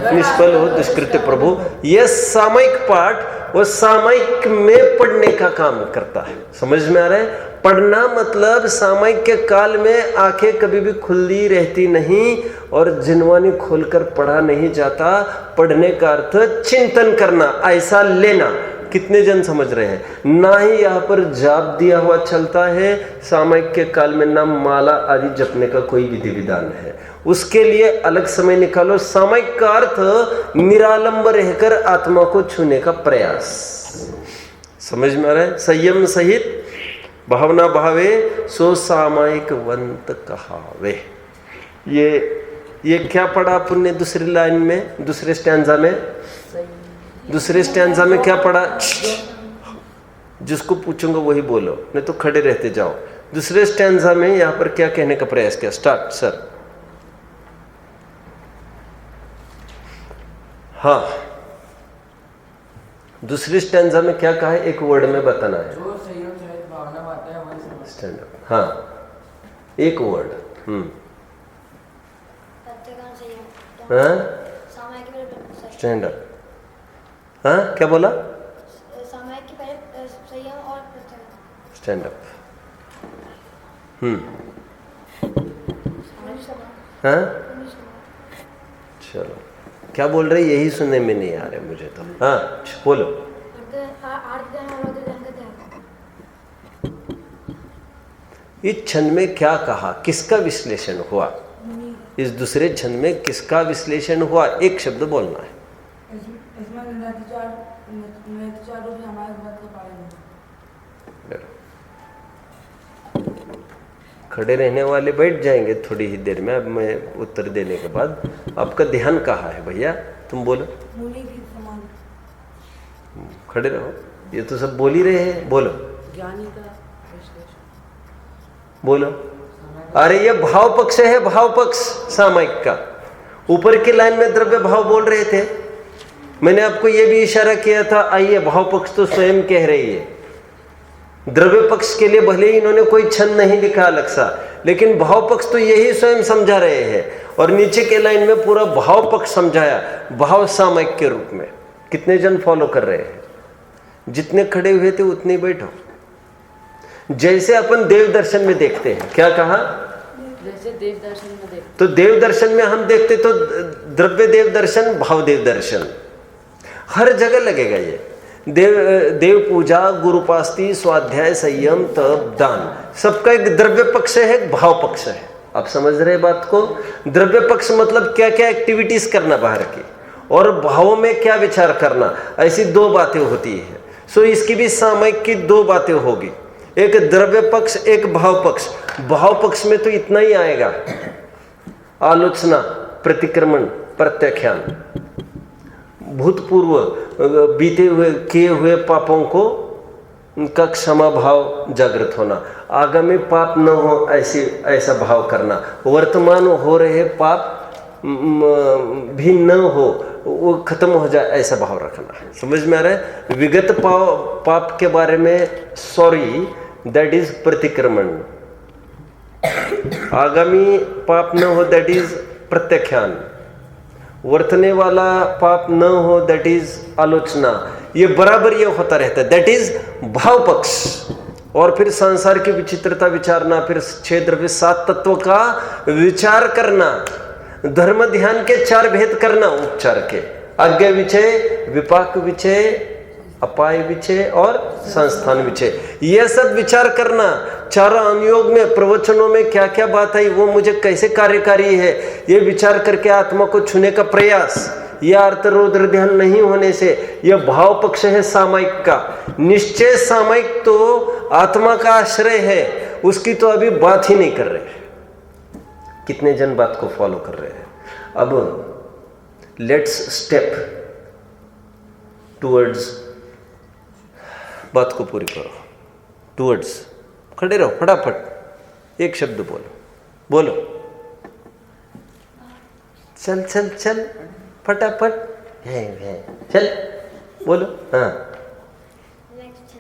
निष्फल हो दुष्कृत्य प्रभु। यह सामयिक पाठ वो सामयिक में पढ़ने का काम करता है। समझ में आ रहा है? पढ़ना मतलब सामयिक के काल में आंखें कभी भी खुली रहती नहीं और जिनवानी खोलकर पढ़ा नहीं जाता। पढ़ने का अर्थ चिंतन करना, ऐसा लेना। कितने जन समझ रहे हैं? ना ही यहाँ पर जाप दिया हुआ चलता है सामयिक के काल में, ना माला आदि जपने का कोई विधि विधान है। उसके लिए अलग समय निकालो। सामयिक का अर्थ निरालंब रहकर आत्मा को छूने का प्रयास। समझ में आ रहा है? संयम सहित भावना भावे सो सामयिक वंत कहावे। ये क्या पढ़ा पुण्य दूसरी लाइन में, दूसरे स्टैंजा में? दूसरे स्टैंजा में क्या पढ़ा? जिसको पूछूंगा वही बोलो, नहीं तो खड़े रहते जाओ। दूसरे स्टैंजा में यहां पर क्या कहने का प्रयास किया? Start sir. हाँ, दूसरे स्टैंजा में क्या कहा है? एक वर्ड में बताना है। जो संयम सहित भावना बातें हैं वही समझ। Stand up. हाँ, एक वर्ड। हाँ, स्टैंड अप। हाँ, क्या बोला? सामयिक के पहले संयम और प्रत्यय। Stand up. हाँ, चलो, क्या बोल रहे? यही सुनने में नहीं आ रहे मुझे तो। हाँ बोलो। इस छंद में क्या कहा? किसका विश्लेषण हुआ? इस दूसरे छंद में किसका विश्लेषण हुआ? एक शब्द बोलना है। खड़े रहने वाले बैठ जाएंगे थोड़ी ही देर में। अब मैं उत्तर देने के बाद आपका ध्यान कहाँ है भैया? तुम बोलो। खड़े रहो, ये तो सब बोल ही रहे हैं। बोलो। ज्ञानी का विश्लेषण। बोलो। अरे ये भाव पक्ष है, भाव पक्ष सामयिक का। ऊपर की लाइन में द्रव्य भाव बोल रहे थे, मैंने आपको यह भी इशारा किया था। आइए, भाव पक्ष तो स्वयं कह रही है। द्रव्य पक्ष के लिए भले ही इन्होंने कोई छंद नहीं लिखा अलग सा, लेकिन भाव पक्ष तो यही स्वयं समझा रहे हैं। और नीचे के लाइन में पूरा भाव पक्ष समझाया, भाव सामयिक के रूप में। कितने जन फॉलो कर रहे हैं? जितने खड़े हुए थे उतने बैठो। जैसे अपन देव दर्शन में देखते हैं, क्या कहा? जैसे देव दर्शन में देखते, तो देव दर्शन में हम देखते तो द्रव्य देव दर्शन, भाव देव दर्शन, हर जगह लगेगा ये। देव पूजा, गुरुपास्ति, स्वाध्याय, संयम, तप, दान, सबका एक द्रव्य पक्ष है, एक भाव पक्ष है। आप समझ रहे बात को? द्रव्य पक्ष मतलब क्या क्या एक्टिविटीज करना बाहर की, और भावों में क्या विचार करना, ऐसी दो बातें होती है। सो इसकी भी सामयिक की दो बातें होगी, एक द्रव्य पक्ष, एक भाव पक्ष। भाव पक्ष में तो इतना ही आएगा: आलोचना, प्रतिक्रमण, प्रत्याख्यान, भूतपूर्व बीते हुए किए हुए पापों को उनका क्षमा भाव जागृत होना, आगामी पाप न हो ऐसा भाव करना, वर्तमान हो रहे पाप भी न हो, वो खत्म हो जाए ऐसा भाव रखना। समझ में आ रहा है? विगत पाप के बारे में सॉरी, दैट इज प्रतिक्रमण। आगामी पाप न हो, दैट इज प्रत्याख्यान। वर्तने वाला पाप न हो, दैट इज आलोचना। ये बराबर ये होता रहता है, दैट इज भाव पक्ष। और फिर संसार की विचित्रता विचारना, फिर 6 द्रव्य 7 तत्व का विचार करना, धर्म ध्यान के 4 भेद करना उपचार के, आज्ञा विचय, विपाक विचय, अपाय विचय और संस्थान विचय, यह सब विचार करना। 4 अनुयोग में, प्रवचनों में क्या क्या बात आई, वो मुझे कैसे कार्यकारी है, ये विचार करके आत्मा को छूने का प्रयास। यह अर्थ रौद्र ध्यान नहीं होने से यह भाव पक्ष है सामयिक का। निश्चय सामयिक तो आत्मा का आश्रय है, उसकी तो अभी बात ही नहीं कर रहे। कितने जन बात को फॉलो कर रहे हैं? अब लेट्स स्टेप टूवर्ड्स, बात को पूरी करो। टूवर्ड्स, खड़े रहो, फटाफट एक शब्द बोलो। बोलो, चल चल चल, फटाफट है चल बोलो। हाँ,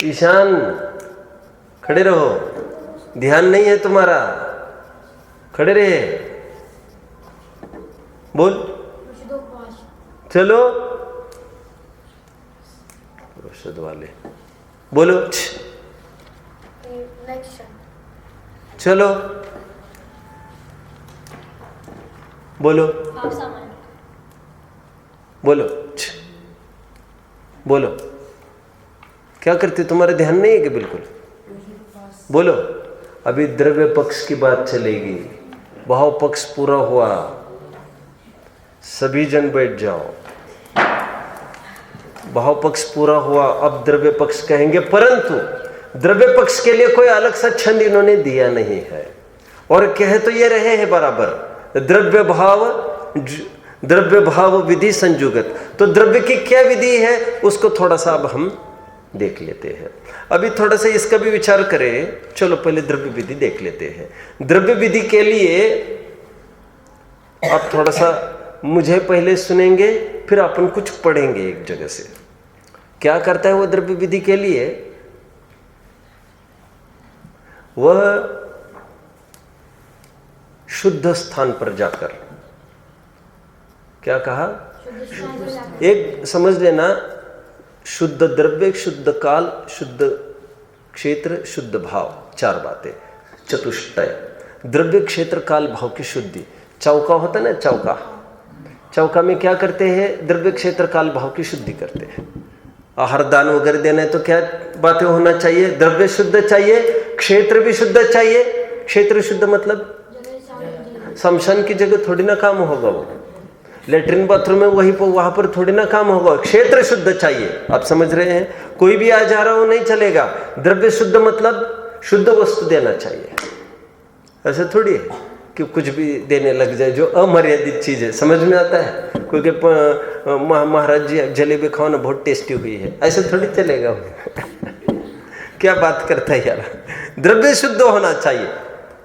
ईशान खड़े रहो, ध्यान नहीं है तुम्हारा, खड़े रहे। बोल। चलो औषध वाले बोलो चलो बोलो बोलो बोलो। क्या करते, तुम्हारा ध्यान नहीं है कि बिल्कुल बोलो। अभी द्रव्य पक्ष की बात चलेगी, भाव पक्ष पूरा हुआ, सभी जन बैठ जाओ। भाव पक्ष पूरा हुआ, अब द्रव्य पक्ष कहेंगे, परंतु द्रव्य पक्ष के लिए कोई अलग सा छंद इन्होंने दिया नहीं है। और कह तो ये रहे हैं बराबर, द्रव्य भाव विधि संयुगत। तो द्रव्य की क्या विधि है उसको थोड़ा सा अब हम देख लेते हैं। अभी थोड़ा सा इसका भी विचार करें। चलो पहले द्रव्य विधि देख लेते हैं। द्रव्य विधि के लिए आप थोड़ा सा मुझे पहले सुनेंगे, फिर अपन कुछ पढ़ेंगे एक जगह से। क्या करता है वो द्रव्य विधि के लिए? वह शुद्ध स्थान पर जाकर, क्या कहा? एक समझ लेना, शुद्ध द्रव्य, शुद्ध काल, शुद्ध क्षेत्र, शुद्ध भाव, चार बातें, चतुष्टय। द्रव्य, क्षेत्र, काल, भाव की शुद्धि। चौका होता है ना, चौका, चौका में क्या करते हैं? द्रव्य, क्षेत्र, काल, भाव की शुद्धि करते हैं। आहार दान वगैरह देना है तो क्या बातें होना चाहिए? द्रव्य शुद्ध चाहिए, क्षेत्र भी शुद्ध चाहिए। क्षेत्र शुद्ध मतलब शमशान की जगह थोड़ी ना काम होगा, वो लेटरिन बाथरूम में वहीं पर वहां पर थोड़ी ना काम होगा। क्षेत्र शुद्ध चाहिए, आप समझ रहे हैं? कोई भी आ जा रहा हो नहीं चलेगा। द्रव्य शुद्ध मतलब शुद्ध वस्तु देना चाहिए। ऐसा थोड़ी है कि कुछ भी देने लग जाए जो अमर्यादित चीज है। समझ में आता है? क्योंकि महाराज जी जलेबी खाओ ना, बहुत टेस्टी हुई है, ऐसे थोड़ी चलेगा। क्या बात करता है यार। द्रव्य शुद्ध होना चाहिए,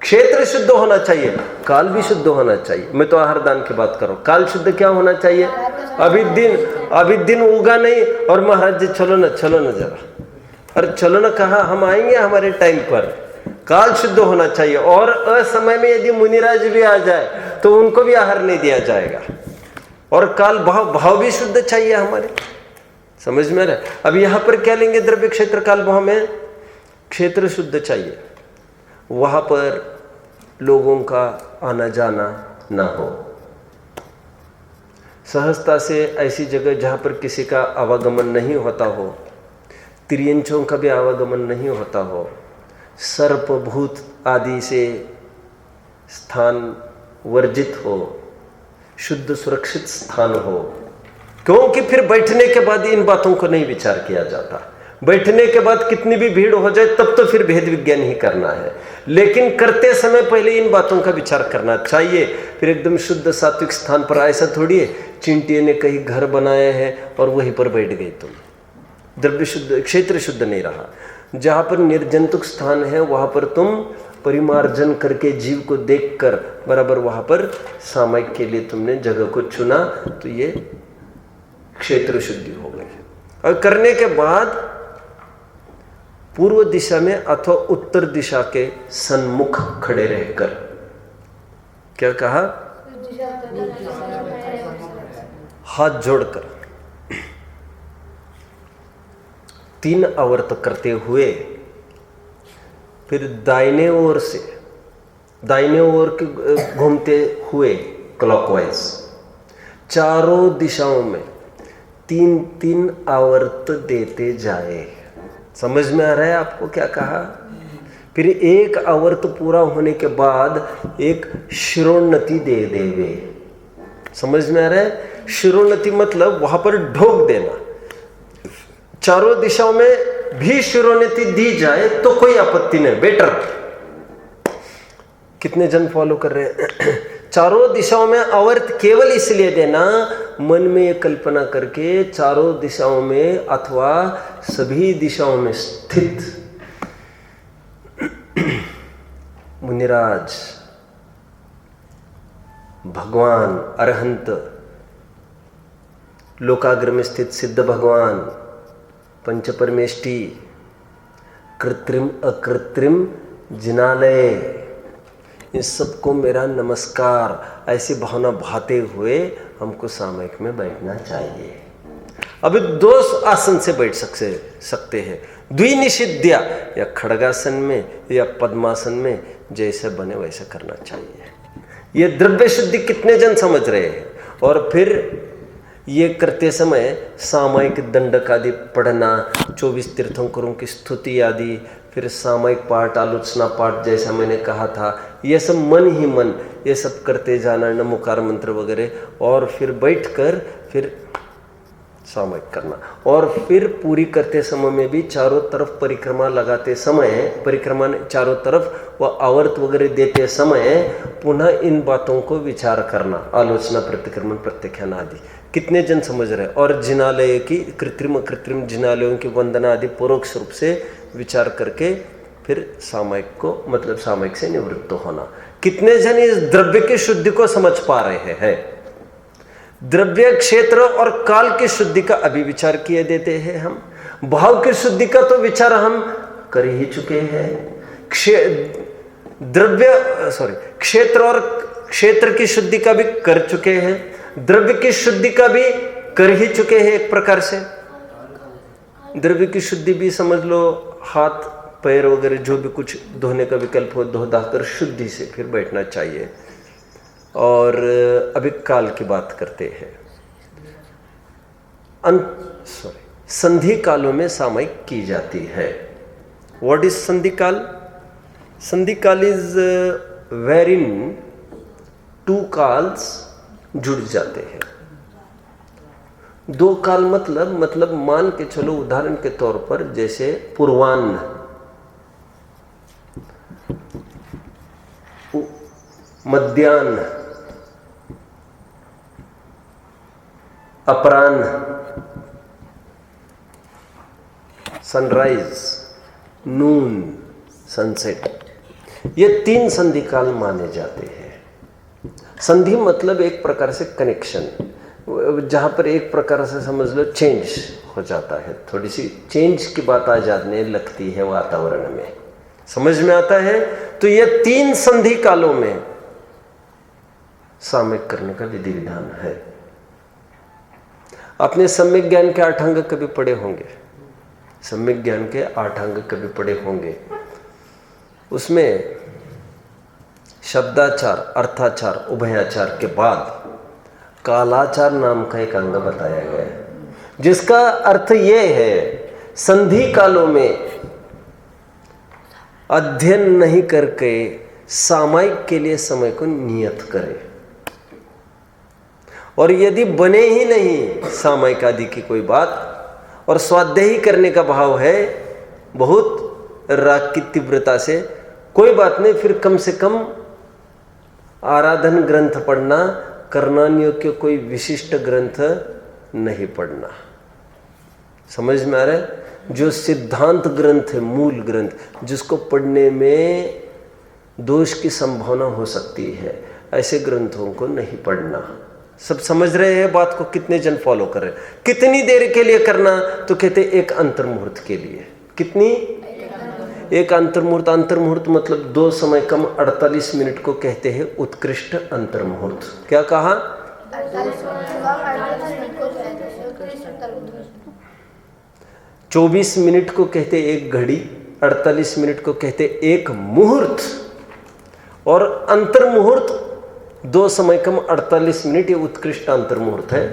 क्षेत्र शुद्ध होना चाहिए, काल भी शुद्ध होना चाहिए। मैं तो आहार दान की बात कर रहा हूँ। काल शुद्ध क्या होना चाहिए? अभी दिन उगा नहीं और महाराज जी चलो ना जरा, अरे चलो ना, कहा हम आएंगे हमारे टाइम पर। काल शुद्ध होना चाहिए। और असमय में यदि मुनिराज भी आ जाए तो उनको भी आहार नहीं दिया जाएगा। और काल भाव भी शुद्ध चाहिए हमारे। समझ में आ रहा है? अब यहां पर क्या लेंगे? द्रव्य, क्षेत्र, काल, भाव में क्षेत्र शुद्ध चाहिए, वहां पर लोगों का आना जाना ना हो। सहजता से ऐसी जगह जहां पर किसी का आवागमन नहीं होता हो, तिर्यंचों का भी आवागमन नहीं होता हो, सर्प भूत आदि से स्थान वर्जित हो, शुद्ध सुरक्षित स्थान हो। क्योंकि फिर बैठने के बाद इन बातों को नहीं विचार किया जाता। बैठने के बाद कितनी भी भीड़ हो जाए तब तो फिर भेद विज्ञान ही करना है, लेकिन करते समय पहले इन बातों का विचार करना चाहिए। फिर एकदम शुद्ध सात्विक स्थान पर ऐसा थोड़ी है चिंटिये ने कहीं घर बनाया है और वहीं पर बैठ गए तुम। द्रव्य शुद्ध, क्षेत्र शुद्ध नहीं रहा। जहां पर निर्जंतुक स्थान है वहां पर तुम परिमार्जन करके जीव को देखकर बराबर वहां पर सामयिक के लिए तुमने जगह को चुना, तो ये क्षेत्र शुद्धि हो गई। और करने के बाद पूर्व दिशा में अथवा उत्तर दिशा के सन्मुख खड़े रहकर, क्या कहा? हाथ जोड़कर 3 आवर्त करते हुए फिर दाहिने ओर से दाहिने ओर के घूमते हुए क्लॉकवाइज चारों दिशाओं में 3-3 आवर्त देते जाए। समझ में आ रहा है आपको क्या कहा? फिर 1 आवर्त पूरा होने के बाद एक शिरोन्नति दे देवे। समझ में आ रहा है? शिरोन्नति मतलब वहां पर ढोक देना। चारों दिशाओं में भी शिरोन्नति दी जाए तो कोई आपत्ति नहीं, बेटर। कितने जन फॉलो कर रहे हैं? चारों दिशाओं में आवर्त केवल इसलिए देना, मन में ये कल्पना करके चारों दिशाओं में अथवा सभी दिशाओं में स्थित मुनिराज, भगवान, अरहंत, लोकाग्र में स्थित सिद्ध भगवान, पंच परमेष्टि, कृत्रिम अकृत्रिम जिनालय, इन सबको मेरा नमस्कार, ऐसी भावना भाते हुए हमको सामयिक में बैठना चाहिए। अभी 2 आसन से बैठ सकते हैं, द्विनिषिध्या, या खड़गासन में या पद्मासन में, जैसे बने वैसे करना चाहिए। ये द्रव्य शुद्धि कितने जन समझ रहे हैं? और फिर ये करते समय सामयिक दंडक आदि पढ़ना, 24 तीर्थंकरों की स्तुति आदि, फिर सामयिक पाठ, आलोचना पाठ, जैसा मैंने कहा था, ये सब मन ही मन ये सब करते जाना, नमोकार मंत्र वगैरह, और फिर बैठकर फिर सामयिक करना। और फिर पूरी करते समय में भी चारों तरफ परिक्रमा लगाते समय, परिक्रमा चारों तरफ व आवर्त वगैरह देते समय पुनः इन बातों को विचार करना, आलोचना, प्रतिक्रमण, प्रत्याख्यान आदि। कितने जन समझ रहे? और जिनालय की कृत्रिम जिनालयों की वंदना आदि परोक्ष रूप से विचार करके फिर सामयिक को, मतलब सामयिक से निवृत्त होना। कितने जन इस द्रव्य की शुद्धि को समझ पा रहे हैं? द्रव्य, क्षेत्र और काल की शुद्धि का अभी विचार किए देते हैं हम। भाव की शुद्धि का तो विचार हम कर ही चुके हैं। क्षेत्र और क्षेत्र की शुद्धि का भी कर चुके हैं। द्रव्य की शुद्धि का भी कर ही चुके हैं। एक प्रकार से द्रव्य की शुद्धि भी समझ लो, हाथ पैर वगैरह जो भी कुछ धोने का विकल्प हो, धो धाकर शुद्धि से फिर बैठना चाहिए। और अभी काल की बात करते हैं। संधि कालों में सामयिक की जाती है। व्हाट इज संधि काल? संधि काल इज वेरिन 2 काल्स जुड़ जाते हैं। 2 काल मतलब मान के चलो, उदाहरण के तौर पर जैसे पूर्वाह्न, मध्याह्न, अपराह्न, सनराइज, नून, सनसेट, ये 3 संधि काल माने जाते हैं। संधि मतलब एक प्रकार से कनेक्शन, जहां पर एक प्रकार से समझ लो चेंज हो जाता है, थोड़ी सी चेंज की बात आ जाने लगती है वातावरण में, समझ में आता है। तो ये 3 संधि कालों में सामयिक करने का विधि विधान है। आपने सम्यक ज्ञान के 8 अंग कभी पढ़े होंगे, सम्यक ज्ञान के 8 अंग कभी पढ़े होंगे। उसमें शब्दाचार, अर्थाचार, उभयाचार के बाद कालाचार नाम का एक अंग बताया गया है, जिसका अर्थ ये है संधि कालों में अध्ययन नहीं करके सामयिक के लिए समय को नियत करें। और यदि बने ही नहीं सामयिक आदि की कोई बात और स्वाध्यायी करने का भाव है बहुत राग की तीव्रता से, कोई बात नहीं, फिर कम से कम आराधन ग्रंथ पढ़ना, करना योग्य कोई विशिष्ट ग्रंथ नहीं पढ़ना। समझ में आ रहा है? जो सिद्धांत ग्रंथ है, मूल ग्रंथ, जिसको पढ़ने में दोष की संभावना हो सकती है, ऐसे ग्रंथों को नहीं पढ़ना। सब समझ रहे हैं बात को? कितने जन फॉलो कर रहे हैं? कितनी देर के लिए करना? तो कहते एक अंतर्मुहूर्त के लिए। कितनी? एक अंतर्मुहूर्त। अंतर्मुहूर्त मतलब 2 समय कम 48 मिनट को कहते हैं उत्कृष्ट अंतर्मुहूर्त। क्या कहा? 24 मिनट को कहते एक घड़ी, 48 मिनट को कहते एक मुहूर्त, और अंतर्मुहूर्त 2 समय कम 48 मिनट, ये उत्कृष्ट अंतर्मुहूर्त है।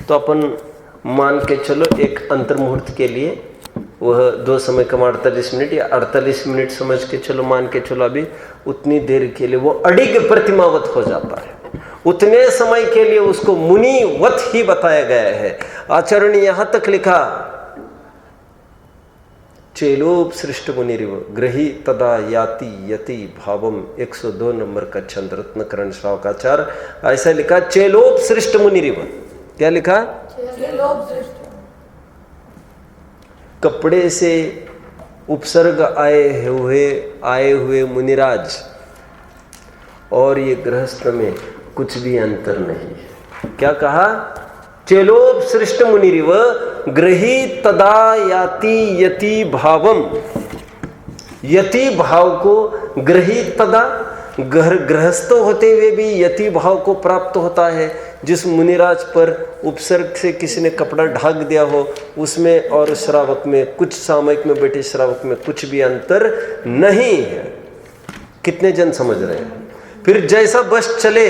तो अपन मान के चलो एक अंतर्मुहूर्त के लिए वह 2 समय कम 48 मिनट या 48 मिनट समझ के चलो, मान के चलो अभी उतनी देर के लिए वो अडिग प्रतिमावत हो जाता है। उतने समय के लिए उसको मुनिवत ही बताया गया है। आचार्य ने यहां तक लिखा, चेलोप सृष्ट मुनिरिव ग्रही तदा याति यति भावम, 102 नंबर का छंद रत्नकरण श्रावकाचार्य ऐसा लिखा, चेलोप सृष्ट मुनिरिव। क्या लिखा? चेलोप सृष्ट। कपड़े से उपसर्ग आए हुए मुनिराज और ये गृहस्थ में कुछ भी अंतर नहीं। क्या कहा? चेलोप सृष्ट मुनिरिव ग्रही तदा याति यति भावम। यति भाव को ग्रही तदा, गृहस्थ होते हुए भी यति भाव को प्राप्त होता है। जिस मुनिराज पर उपसर्ग से किसी ने कपड़ा ढाक दिया हो, उसमें और श्रावक में, कुछ सामयिक में बैठे श्रावक में कुछ भी अंतर नहीं है। कितने जन समझ रहे हैं? फिर जैसा बस चले,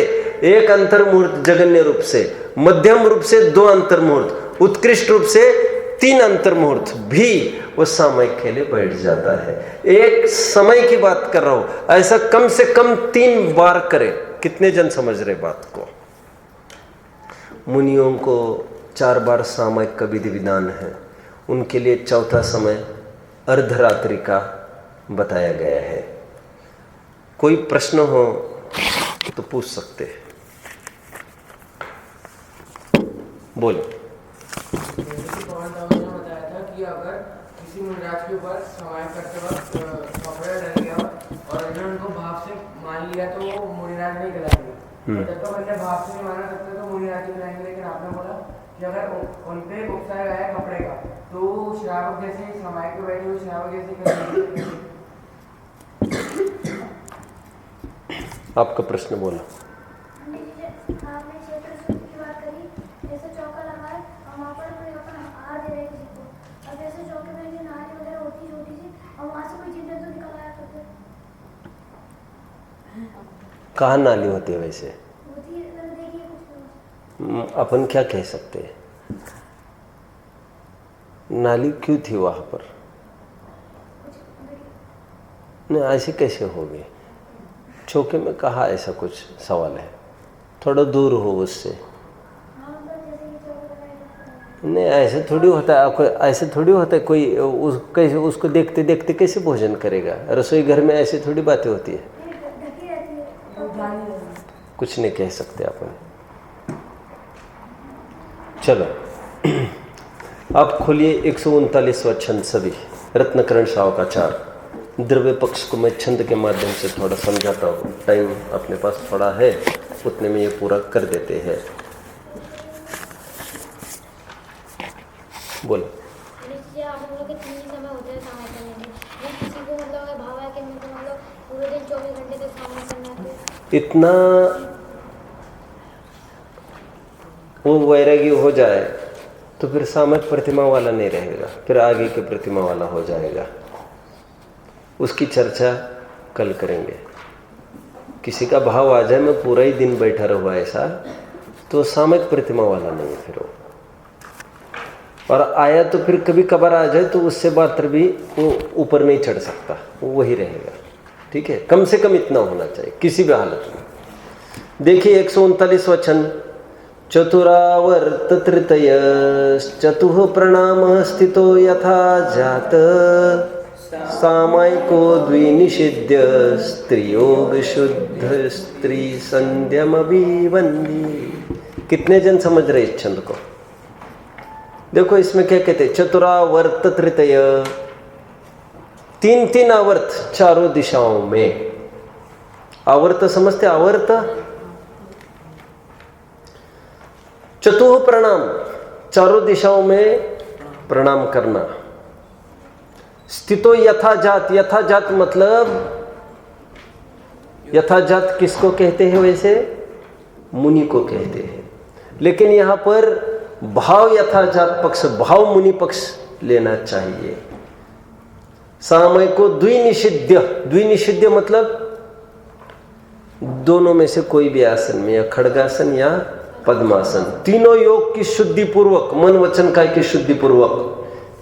एक अंतर्मुहूर्त जगन्य रूप से, मध्यम रूप से 2 अंतर्मुहूर्त, उत्कृष्ट रूप से 3 अंतर्मुहूर्त भी वो सामयिक के लिए बैठ जाता है। एक समय की बात कर रहा हूं, ऐसा कम से कम 3 बार करे। कितने जन समझ रहे बात को? मुनियों को 4 बार सामयिक का विधि विधान है। उनके लिए चौथा समय अर्धरात्रि का बताया गया है। कोई प्रश्न हो तो पूछ सकते हैं, बोलो। बताया था कि अगर किसी मुनिराज के ऊपर समय करते वक्त कपड़ा डर गया और इन्होंने उनको भाव से मान लिया तो वो मुनिराज नहीं कहलाएंगे। जब तक उन्हें भाव से नहीं माना सकते तो मुनिराज नहीं कहलाएंगे। लेकिन आपने बोला कि अगर उन पे उपसाया गया है कपड़े का तो श्रावक जैसे समय के बैठे हुए श्रावक जैसे। आपका प्रश्न बोलो। आपने क्षेत्र शुद्ध की बात करी, जैसे चौका लगा है और वहाँ पर कोई अपन हार दे रहे हैं किसी को, अब जैसे चौके में जो नाली वगैरह होती है छोटी सी, और वहाँ से कोई चीज़ें तो निकल आया करते कहाँ नाली होती है? वैसे होती है, अगर देखिए कुछ अपन क्या कह सकते हैं? नाली क्यों थी वहाँ पर? नहीं, ऐसे कैसे हो गए? चौके में कहा ऐसा कुछ सवाल है? थोड़ा दूर हो उससे। नहीं, ऐसे थोड़ी होता है। आपको ऐसे थोड़ी होता है कोई कैसे उसको देखते देखते कैसे भोजन करेगा? रसोई घर में ऐसी थोड़ी बातें होती है। कुछ नहीं कह सकते अपन। चलो आप खोलिए 139वां छंद सभी, रत्नकरण सावकाचार। द्रव्य पक्ष को मैं छंद के माध्यम से थोड़ा समझाता हूँ। टाइम अपने पास थोड़ा है, उतने में ये पूरा कर देते हैं। बोलो। आप लोग के 3 समय होते हैं सामने करने में, किसी को मतलब अगर भाव है कि मेरे को मतलब पूरे दिन 24 घंटे तक सामने करना है, इतना वो वैराग्य हो जाए तो फिर सामयिक प्रतिमा वाला नहीं रहेगा, फिर आगे के प्रतिमा वाला हो जाएगा। उसकी चर्चा कल करेंगे। किसी का भाव आ जाए मैं पूरा ही दिन बैठा रहूँ ऐसा, तो सामयिक प्रतिमा वाला नहीं फिर वो। और आया तो फिर कभी कभार आ जाए तो उससे मात्र भी वो ऊपर नहीं चढ़ सकता, वो वही रहेगा। ठीक है, कम से कम इतना होना चाहिए किसी भी हालत में। देखिए 139वां छंद। चतुरावर्त तृतयश्चतुः प्रणामः स्थितो यथा जात सामयिको द्विनिषिध्य स्त्रीयोग शुद्ध स्त्री संध्यमभिवन्दी। कितने जन समझ रहे इस छंद को? देखो इसमें क्या कहते हैं, चतुरावर्त तृतय, 3 आवर्त चारों दिशाओं में। आवर्त समझते? आवर्त चतुः प्रणाम, चारों दिशाओं में प्रणाम करना। स्थितो यथाजात, यथाजात मतलब यथाजात किसको कहते हैं? वैसे मुनि को कहते हैं, लेकिन यहां पर भाव यथाजात पक्ष, भाव मुनि पक्ष लेना चाहिए। सामयिको द्विनिषिध्य, द्विनिषिध्य मतलब दोनों में से कोई भी आसन में, या खड़गासन या पद्मासन, तीनों योग की शुद्धि पूर्वक, मन वचन काय की शुद्धि पूर्वक।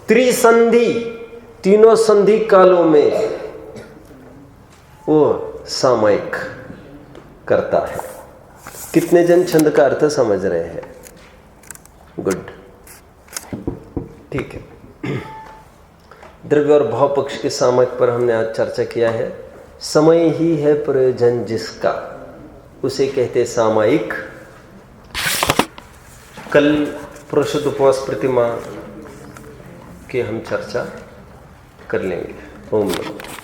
त्रिसंधि, तीनों संधि कालों में वो सामयिक करता है। कितने जन छंद का अर्थ समझ रहे हैं? गुड, ठीक है। द्रव्य और भाव पक्ष के सामयिक पर हमने आज चर्चा किया है। समय ही है प्रयोजन जिसका, उसे कहते सामयिक। कल पुरुषोत्त उपवास प्रतिमा की हम चर्चा कर लेंगे। ओम नमः।